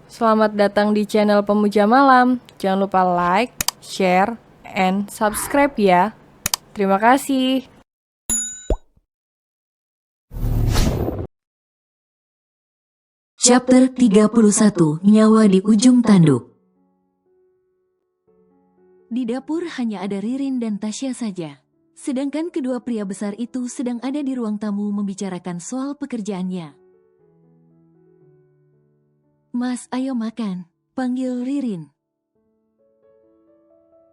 Selamat datang di channel Pemuja Malam. Jangan lupa like, share, and subscribe ya. Terima kasih. Chapter 31, Nyawa di Ujung Tanduk. Di dapur hanya ada Ririn dan Tasya saja. Sedangkan kedua pria besar itu sedang ada di ruang tamu membicarakan soal pekerjaannya. "Mas, ayo makan," panggil Ririn.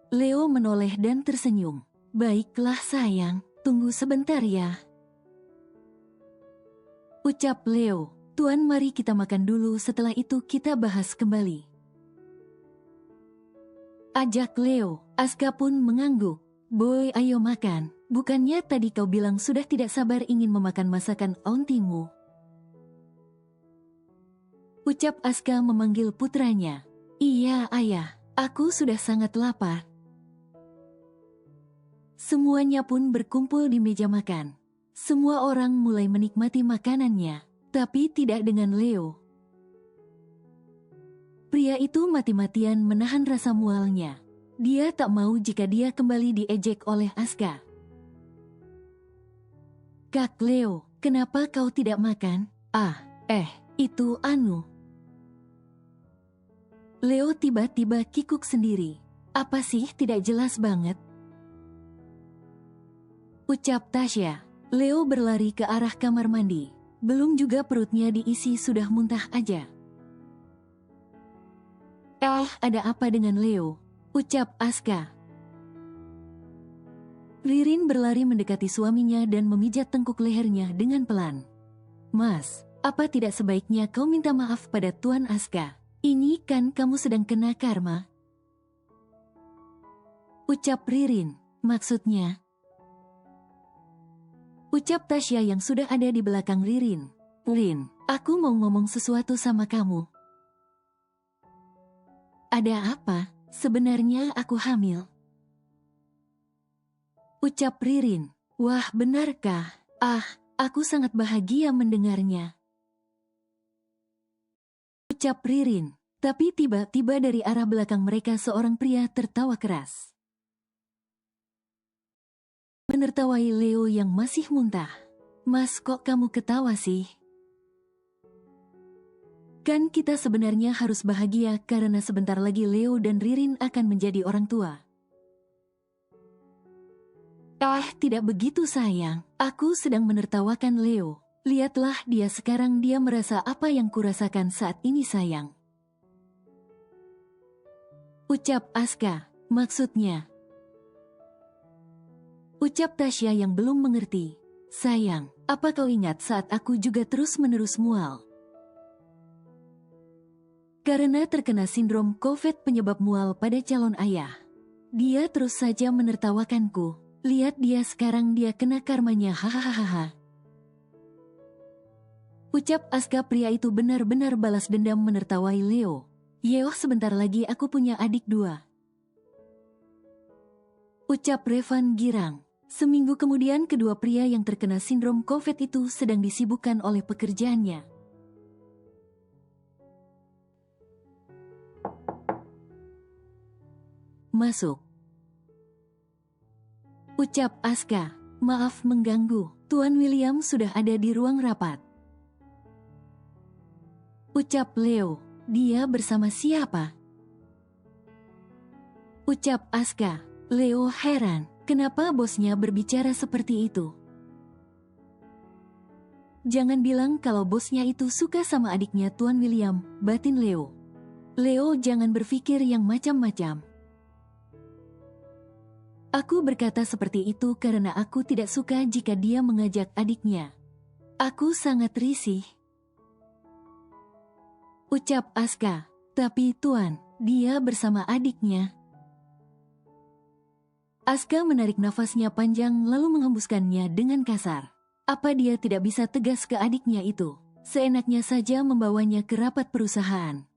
Leo menoleh dan tersenyum. "Baiklah sayang, tunggu sebentar ya," ucap Leo. "Tuan, mari kita makan dulu, setelah itu kita bahas kembali," ajak Leo. Aska pun mengangguk. "Boy, ayo makan. Bukannya tadi kau bilang sudah tidak sabar ingin memakan masakan ontimu?" ucap Aska memanggil putranya. "Iya, ayah. Aku sudah sangat lapar." Semuanya pun berkumpul di meja makan. Semua orang mulai menikmati makanannya, tapi tidak dengan Leo. Pria itu mati-matian menahan rasa mualnya. Dia tak mau jika dia kembali diejek oleh Aska. "Kak Leo, kenapa kau tidak makan?" Itu Anu." Leo tiba-tiba kikuk sendiri. "Apa sih, tidak jelas banget," ucap Tasya. Leo berlari ke arah kamar mandi. Belum juga perutnya diisi sudah muntah aja. Ada apa dengan Leo?" ucap Aska. Ririn berlari mendekati suaminya dan memijat tengkuk lehernya dengan pelan. "Mas, apa tidak sebaiknya kau minta maaf pada Tuan Aska? Ini kan kamu sedang kena karma," ucap Ririn. "Maksudnya?" ucap Tasya yang sudah ada di belakang Ririn. "Rin, aku mau ngomong sesuatu sama kamu." "Ada apa? Sebenarnya aku hamil," ucap Ririn. "Wah, benarkah? Aku sangat bahagia mendengarnya," ucap Ririn. Tapi tiba-tiba dari arah belakang mereka seorang pria tertawa keras. Menertawai Leo yang masih muntah. "Mas, kok kamu ketawa sih? Kan kita sebenarnya harus bahagia karena sebentar lagi Leo dan Ririn akan menjadi orang tua." Tidak begitu sayang. Aku sedang menertawakan Leo. Lihatlah dia sekarang, dia merasa apa yang kurasakan saat ini sayang, ucap Aska. "Maksudnya?" ucap Tasya yang belum mengerti. "Sayang, apa kau ingat saat aku juga terus-menerus mual? Karena terkena sindrom COVID penyebab mual pada calon ayah. Dia terus saja menertawakanku. Lihat dia sekarang, dia kena karmanya, hahaha," ucap Aska. Pria itu benar-benar balas dendam menertawai Leo. "Yeoh, sebentar lagi aku punya adik 2, ucap Revan girang. Seminggu kemudian kedua pria yang terkena sindrom COVID itu sedang disibukkan oleh pekerjaannya. "Masuk," ucap Aska. "Maaf mengganggu, Tuan William sudah ada di ruang rapat," ucap Leo. "Dia bersama siapa?" ucap Aska. Leo heran, kenapa bosnya berbicara seperti itu. "Jangan bilang kalau bosnya itu suka sama adiknya Tuan William," batin Leo. "Leo, jangan berpikir yang macam-macam. Aku berkata seperti itu karena aku tidak suka jika dia mengajak adiknya. Aku sangat risih," ucap Aska. "Tapi Tuan, dia bersama adiknya." Aska menarik nafasnya panjang lalu menghembuskannya dengan kasar. Apa dia tidak bisa tegas ke adiknya itu? Seenaknya saja membawanya ke rapat perusahaan,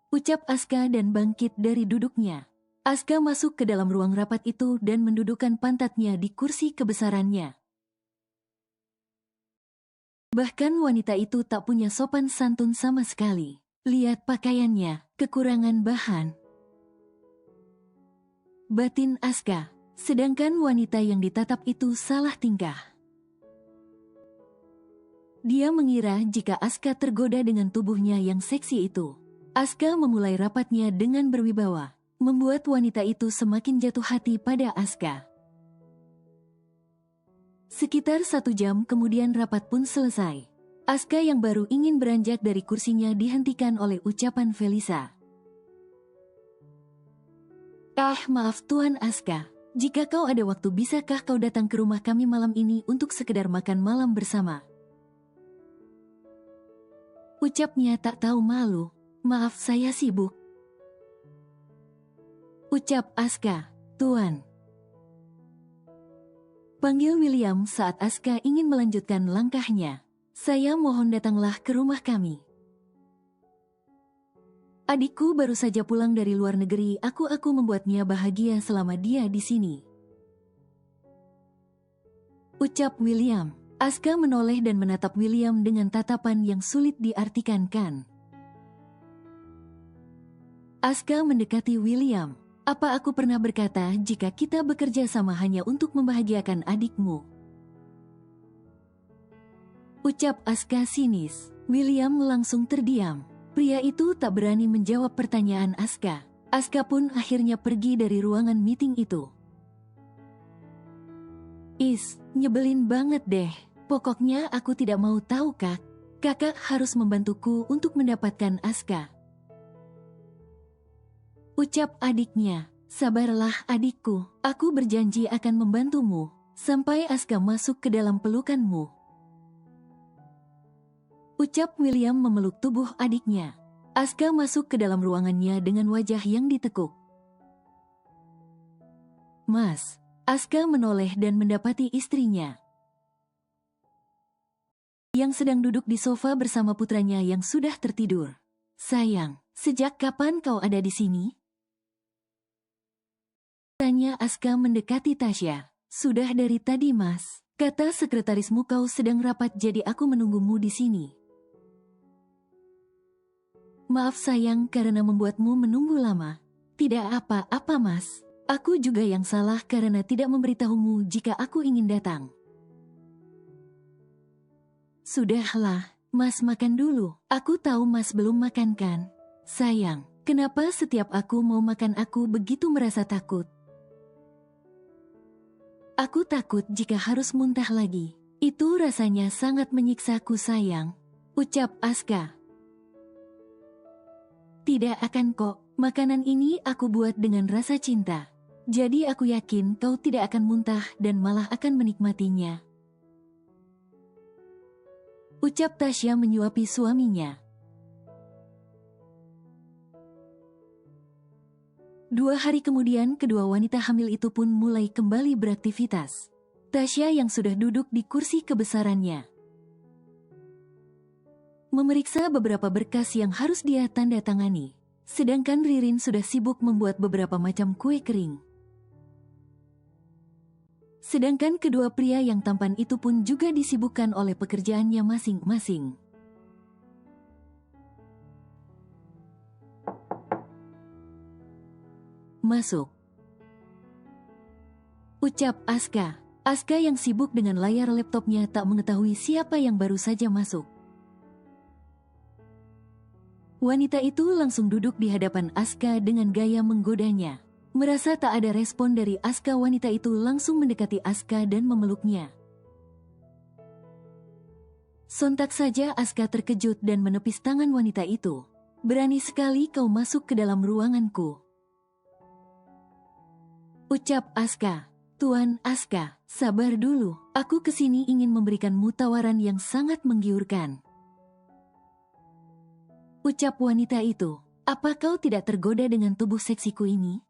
ucap Aska dan bangkit dari duduknya. Aska masuk ke dalam ruang rapat itu dan mendudukkan pantatnya di kursi kebesarannya. Bahkan wanita itu tak punya sopan santun sama sekali. Lihat pakaiannya, kekurangan bahan. Batin Aska. Sedangkan wanita yang ditatap itu salah tingkah. Dia mengira jika Aska tergoda dengan tubuhnya yang seksi itu. Aska memulai rapatnya dengan berwibawa, membuat wanita itu semakin jatuh hati pada Aska. Sekitar 1 jam kemudian rapat pun selesai. Aska yang baru ingin beranjak dari kursinya dihentikan oleh ucapan Felisa. Maaf Tuan Aska. Jika kau ada waktu bisakah kau datang ke rumah kami malam ini untuk sekedar makan malam bersama? Ucapnya tak tahu malu. Maaf saya sibuk. Ucap Aska. Tuan. Panggil William saat Aska ingin melanjutkan langkahnya. Saya mohon datanglah ke rumah kami. Adikku baru saja pulang dari luar negeri, aku membuatnya bahagia selama dia di sini. Ucap William. Aska menoleh dan menatap William dengan tatapan yang sulit diartikan. Aska mendekati William. Apa aku pernah berkata jika kita bekerja sama hanya untuk membahagiakan adikmu? Ucap Aska sinis. William langsung terdiam. Pria itu tak berani menjawab pertanyaan Aska. Aska pun akhirnya pergi dari ruangan meeting itu. Nyebelin banget deh. Pokoknya aku tidak mau tahu kak. Kakak harus membantuku untuk mendapatkan Aska. Ucap adiknya. Sabarlah adikku. Aku berjanji akan membantumu. Sampai Aska masuk ke dalam pelukanmu. Ucap William memeluk tubuh adiknya. Aska masuk ke dalam ruangannya dengan wajah yang ditekuk. Mas. Aska menoleh dan mendapati istrinya yang sedang duduk di sofa bersama putranya yang sudah tertidur. Sayang, sejak kapan kau ada di sini? Tanya Aska mendekati Tasya. Sudah dari tadi mas. Kata sekretarismu kau sedang rapat jadi aku menunggumu di sini. Maaf sayang karena membuatmu menunggu lama. Tidak apa-apa mas. Aku juga yang salah karena tidak memberitahumu jika aku ingin datang. Sudahlah, mas makan dulu. Aku tahu mas belum makan kan? Sayang, kenapa setiap aku mau makan aku begitu merasa takut? Aku takut jika harus muntah lagi. Itu rasanya sangat menyiksaku sayang. Ucap Aska. Tidak akan kok, makanan ini aku buat dengan rasa cinta. Jadi aku yakin kau tidak akan muntah dan malah akan menikmatinya. Ucap Tasya menyuapi suaminya. 2 hari kemudian kedua wanita hamil itu pun mulai kembali beraktivitas. Tasya yang sudah duduk di kursi kebesarannya memeriksa beberapa berkas yang harus dia tanda tangani. Sedangkan Ririn sudah sibuk membuat beberapa macam kue kering. Sedangkan kedua pria yang tampan itu pun juga disibukkan oleh pekerjaannya masing-masing. Masuk. Ucap Aska. Aska yang sibuk dengan layar laptopnya tak mengetahui siapa yang baru saja masuk. Wanita itu langsung duduk di hadapan Aska dengan gaya menggodanya. Merasa tak ada respon dari Aska, wanita itu langsung mendekati Aska dan memeluknya. Sontak saja Aska terkejut dan menepis tangan wanita itu. Berani sekali kau masuk ke dalam ruanganku. Ucap Aska. Tuan Aska, sabar dulu. Aku kesini ingin memberikanmu tawaran yang sangat menggiurkan. Ucap wanita itu. Apa kau tidak tergoda dengan tubuh seksiku ini?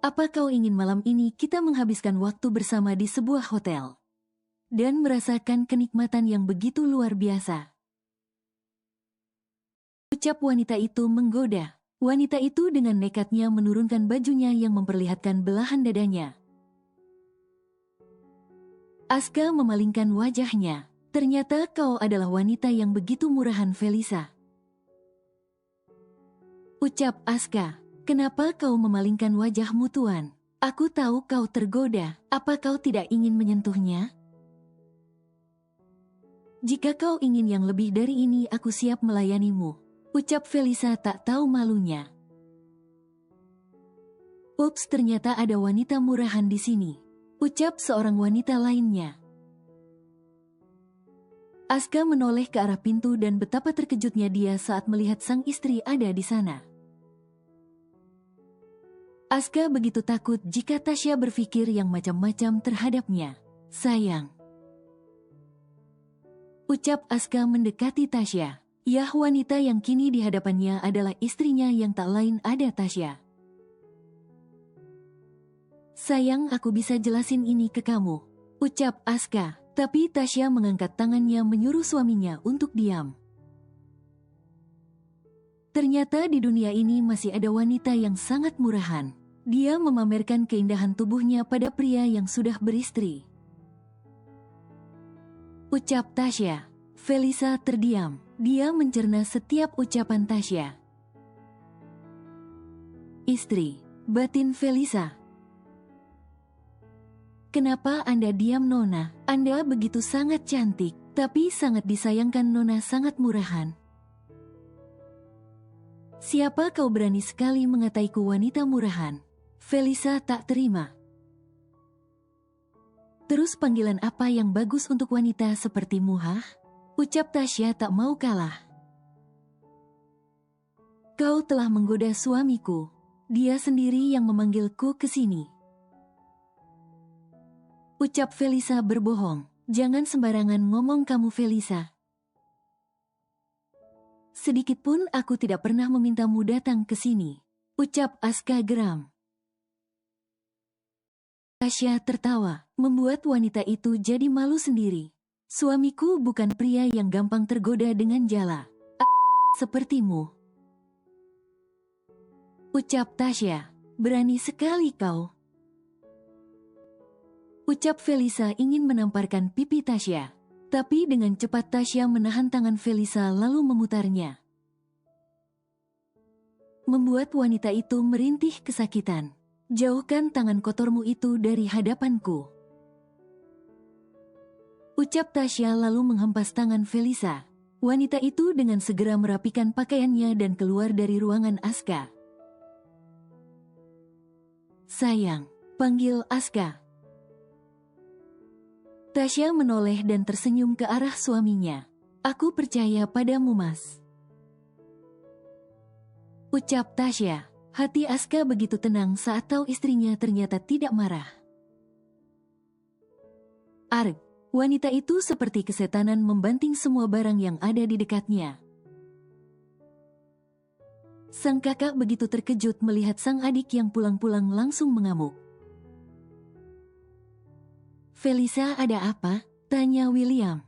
Apa kau ingin malam ini kita menghabiskan waktu bersama di sebuah hotel dan merasakan kenikmatan yang begitu luar biasa? Ucap wanita itu menggoda. Wanita itu dengan nekatnya menurunkan bajunya yang memperlihatkan belahan dadanya. Aska memalingkan wajahnya. Ternyata kau adalah wanita yang begitu murahan, Felisa. Ucap Aska. Kenapa kau memalingkan wajahmu, Tuan? Aku tahu kau tergoda. Apa kau tidak ingin menyentuhnya? Jika kau ingin yang lebih dari ini, aku siap melayanimu. Ucap Felisa tak tahu malunya. Ups, ternyata ada wanita murahan di sini. Ucap seorang wanita lainnya. Aska menoleh ke arah pintu dan betapa terkejutnya dia saat melihat sang istri ada di sana. Aska begitu takut jika Tasya berpikir yang macam-macam terhadapnya. Sayang. Ucap Aska mendekati Tasya. Yah, wanita yang kini di hadapannya adalah istrinya yang tak lain ada Tasya. Sayang, aku bisa jelasin ini ke kamu. Ucap Aska. Tapi Tasya mengangkat tangannya menyuruh suaminya untuk diam. Ternyata di dunia ini masih ada wanita yang sangat murahan. Dia memamerkan keindahan tubuhnya pada pria yang sudah beristri. Ucap Tasya. Felisa terdiam. Dia mencerna setiap ucapan Tasya. Istri, batin Felisa. Kenapa Anda diam, Nona? Anda begitu sangat cantik, tapi sangat disayangkan Nona sangat murahan. Siapa kau berani sekali mengataiku wanita murahan? Felisa tak terima. Terus panggilan apa yang bagus untuk wanita sepertimu, hah? Ucap Tasya tak mau kalah. Kau telah menggoda suamiku. Dia sendiri yang memanggilku ke sini. Ucap Felisa berbohong. Jangan sembarangan ngomong kamu, Felisa. Sedikitpun aku tidak pernah memintamu datang ke sini. Ucap Aska geram. Tasya tertawa, membuat wanita itu jadi malu sendiri. Suamiku bukan pria yang gampang tergoda dengan jala. Sepertimu. Ucap Tasya. Berani sekali kau. Ucap Felisa ingin menamparkan pipi Tasya. Tapi dengan cepat Tasya menahan tangan Felisa lalu memutarnya. Membuat wanita itu merintih kesakitan. Jauhkan tangan kotormu itu dari hadapanku. Ucap Tasya lalu menghempas tangan Felisa. Wanita itu dengan segera merapikan pakaiannya dan keluar dari ruangan Aska. Sayang, panggil Aska. Tasya menoleh dan tersenyum ke arah suaminya. Aku percaya padamu, Mas. Ucap Tasya. Hati Aska begitu tenang saat tahu istrinya ternyata tidak marah. Arg, wanita itu seperti kesetanan membanting semua barang yang ada di dekatnya. Sang kakak begitu terkejut melihat sang adik yang pulang-pulang langsung mengamuk. Felisa, ada apa? Tanya William.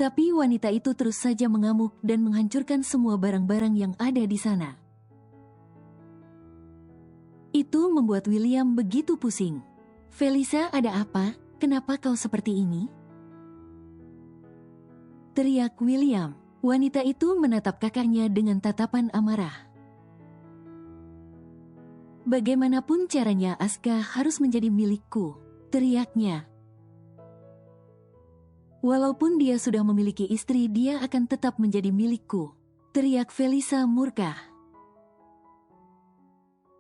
Tapi wanita itu terus saja mengamuk dan menghancurkan semua barang-barang yang ada di sana. Itu membuat William begitu pusing. Felisa, ada apa? Kenapa kau seperti ini? Teriak William. Wanita itu menatap kakaknya dengan tatapan amarah. Bagaimanapun caranya Aska harus menjadi milikku, teriaknya. Walaupun dia sudah memiliki istri, dia akan tetap menjadi milikku, teriak Felisa murka.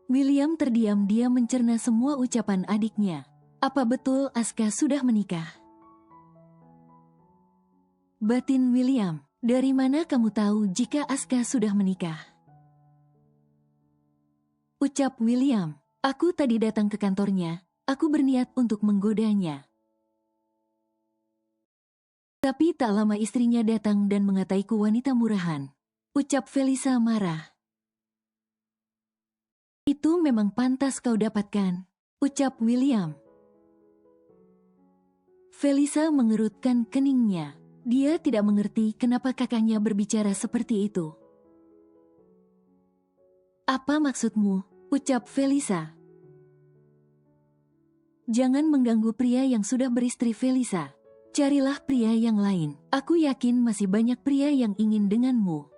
William terdiam, dia mencerna semua ucapan adiknya. Apa betul Aska sudah menikah? Batin William, dari mana kamu tahu jika Aska sudah menikah? Ucap William, aku tadi datang ke kantornya, aku berniat untuk menggodanya. Tapi tak lama istrinya datang dan mengataiku wanita murahan. Ucap Felisa marah. Itu memang pantas kau dapatkan. Ucap William. Felisa mengerutkan keningnya. Dia tidak mengerti kenapa kakaknya berbicara seperti itu. Apa maksudmu? Ucap Felisa. Jangan mengganggu pria yang sudah beristri Felisa. Carilah pria yang lain. Aku yakin masih banyak pria yang ingin denganmu.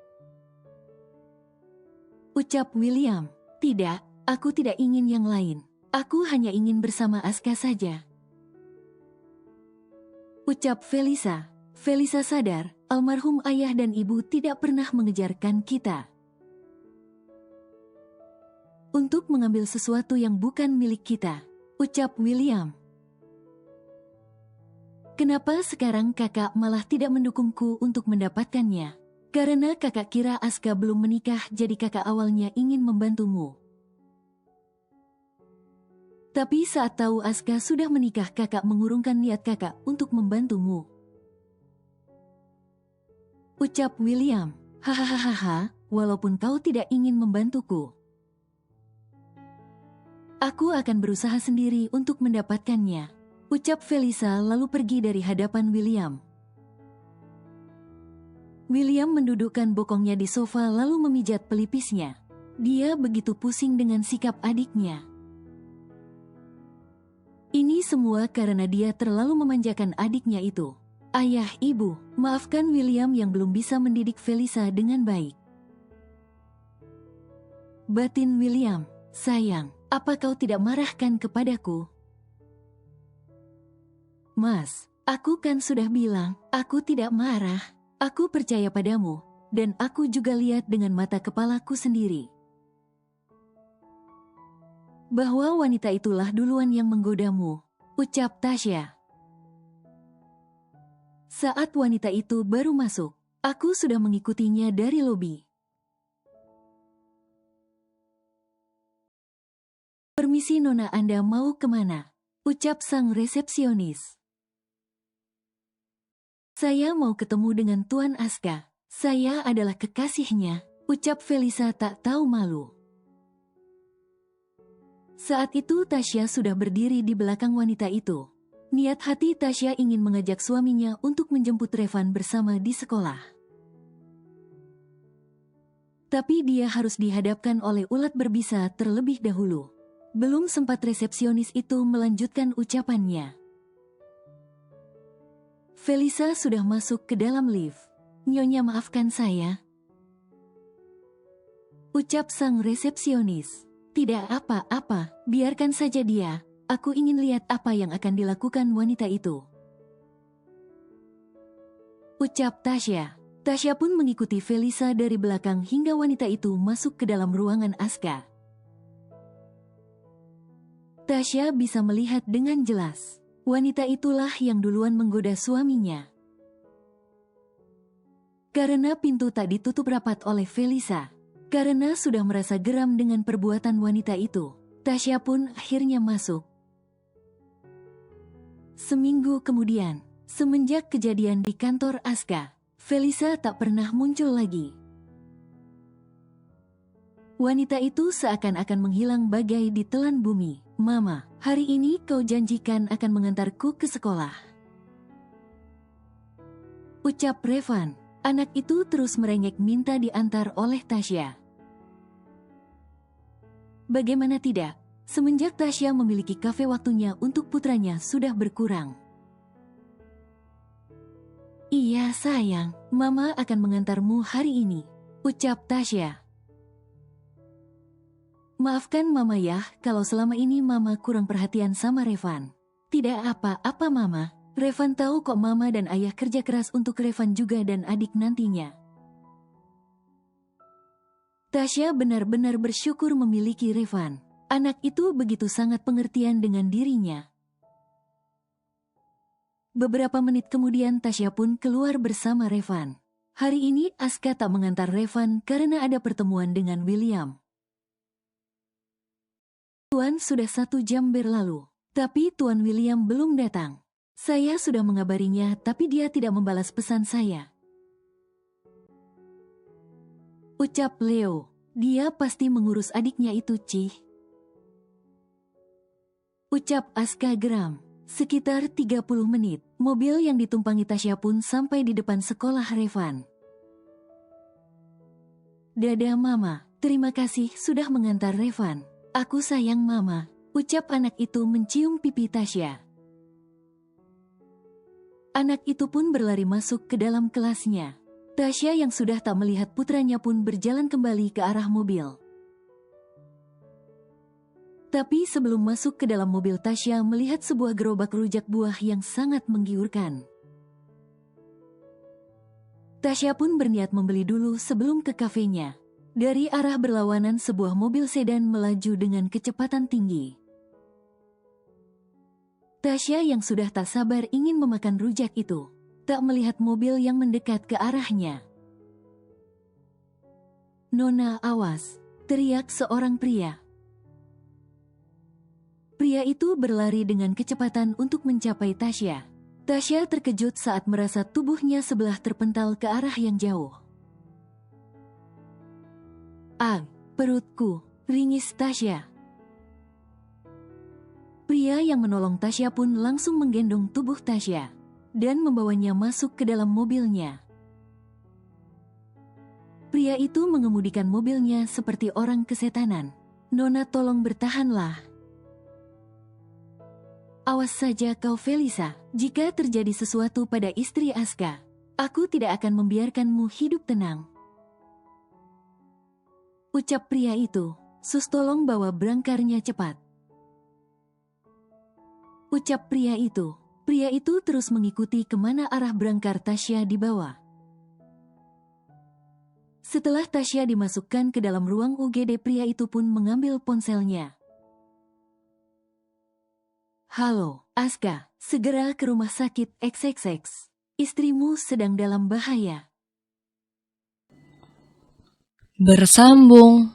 Ucap William. Tidak, aku tidak ingin yang lain. Aku hanya ingin bersama Aska saja. Ucap Felisa. Felisa sadar, almarhum ayah dan ibu tidak pernah mengejarkan kita untuk mengambil sesuatu yang bukan milik kita. Ucap William. Kenapa sekarang kakak malah tidak mendukungku untuk mendapatkannya? Karena kakak kira Aska belum menikah, jadi kakak awalnya ingin membantumu. Tapi saat tahu Aska sudah menikah, kakak mengurungkan niat kakak untuk membantumu. Ucap William. Hahaha, walaupun kau tidak ingin membantuku, aku akan berusaha sendiri untuk mendapatkannya. Ucap Felisa lalu pergi dari hadapan William. William mendudukkan bokongnya di sofa lalu memijat pelipisnya. Dia begitu pusing dengan sikap adiknya. Ini semua karena dia terlalu memanjakan adiknya itu. Ayah, ibu, maafkan William yang belum bisa mendidik Felisa dengan baik. Batin William. Sayang, apa kau tidak marahkan kepadaku? Mas, aku kan sudah bilang, aku tidak marah. Aku percaya padamu, dan aku juga lihat dengan mata kepalaku sendiri bahwa wanita itulah duluan yang menggodamu. Ucap Tasya. Saat wanita itu baru masuk, aku sudah mengikutinya dari lobi. Permisi Nona, Anda mau kemana? Ucap sang resepsionis. Saya mau ketemu dengan Tuan Aska. Saya adalah kekasihnya. Ucap Felisa tak tahu malu. Saat itu Tasya sudah berdiri di belakang wanita itu. Niat hati Tasya ingin mengajak suaminya untuk menjemput Revan bersama di sekolah. Tapi dia harus dihadapkan oleh ulat berbisa terlebih dahulu. Belum sempat resepsionis itu melanjutkan ucapannya, Felisa sudah masuk ke dalam lift. Nyonya, maafkan saya. Ucap sang resepsionis. Tidak apa-apa, biarkan saja dia. Aku ingin lihat apa yang akan dilakukan wanita itu. Ucap Tasya. Tasya pun mengikuti Felisa dari belakang hingga wanita itu masuk ke dalam ruangan Aska. Tasya bisa melihat dengan jelas. Wanita itulah yang duluan menggoda suaminya. Karena pintu tak ditutup rapat oleh Felisa, karena sudah merasa geram dengan perbuatan wanita itu, Tasya pun akhirnya masuk. Seminggu kemudian, semenjak kejadian di kantor Aska, Felisa tak pernah muncul lagi. Wanita itu seakan-akan menghilang bagai ditelan bumi. Mama, hari ini kau janjikan akan mengantarku ke sekolah. Ucap Revan. Anak itu terus merengek minta diantar oleh Tasya. Bagaimana tidak, semenjak Tasya memiliki kafe, waktunya untuk putranya sudah berkurang. Iya sayang, Mama akan mengantarmu hari ini. Ucap Tasya. Maafkan Mama ya, kalau selama ini Mama kurang perhatian sama Revan. Tidak apa-apa Mama, Revan tahu kok Mama dan Ayah kerja keras untuk Revan juga dan adik nantinya. Tasya benar-benar bersyukur memiliki Revan. Anak itu begitu sangat pengertian dengan dirinya. Beberapa menit kemudian Tasya pun keluar bersama Revan. Hari ini Aska tak mengantar Revan karena ada pertemuan dengan William. Tuan, sudah 1 jam berlalu, tapi Tuan William belum datang. Saya sudah mengabarinya, tapi dia tidak membalas pesan saya. Ucap Leo. Dia pasti mengurus adiknya itu, Cih. Ucap Aska geram. Sekitar 30 menit, mobil yang ditumpangi Tasya pun sampai di depan sekolah Revan. Dadah Mama, terima kasih sudah mengantar Revan. Aku sayang Mama. Ucap anak itu mencium pipi Tasya. Anak itu pun berlari masuk ke dalam kelasnya. Tasya yang sudah tak melihat putranya pun berjalan kembali ke arah mobil. Tapi sebelum masuk ke dalam mobil, Tasya melihat sebuah gerobak rujak buah yang sangat menggiurkan. Tasya pun berniat membeli dulu sebelum ke kafenya. Dari arah berlawanan sebuah mobil sedan melaju dengan kecepatan tinggi. Tasya yang sudah tak sabar ingin memakan rujak itu, tak melihat mobil yang mendekat ke arahnya. "Nona, awas!" teriak seorang pria. Pria itu berlari dengan kecepatan untuk mencapai Tasya. Tasya terkejut saat merasa tubuhnya sebelah terpental ke arah yang jauh. "Ah, perutku!" ringis Tasya. Pria yang menolong Tasya pun langsung menggendong tubuh Tasya dan membawanya masuk ke dalam mobilnya. Pria itu mengemudikan mobilnya seperti orang kesetanan. "Nona, tolong bertahanlah. Awas saja kau, Felisa. Jika terjadi sesuatu pada istri Aska, aku tidak akan membiarkanmu hidup tenang." Ucap pria itu. "Sus, tolong bawa berangkarnya cepat." Ucap pria itu. Pria itu terus mengikuti kemana arah berangkar Tasya dibawa. Setelah Tasya dimasukkan ke dalam ruang UGD, pria itu pun mengambil ponselnya. "Halo, Aska, segera ke rumah sakit XXX. Istrimu sedang dalam bahaya." Bersambung.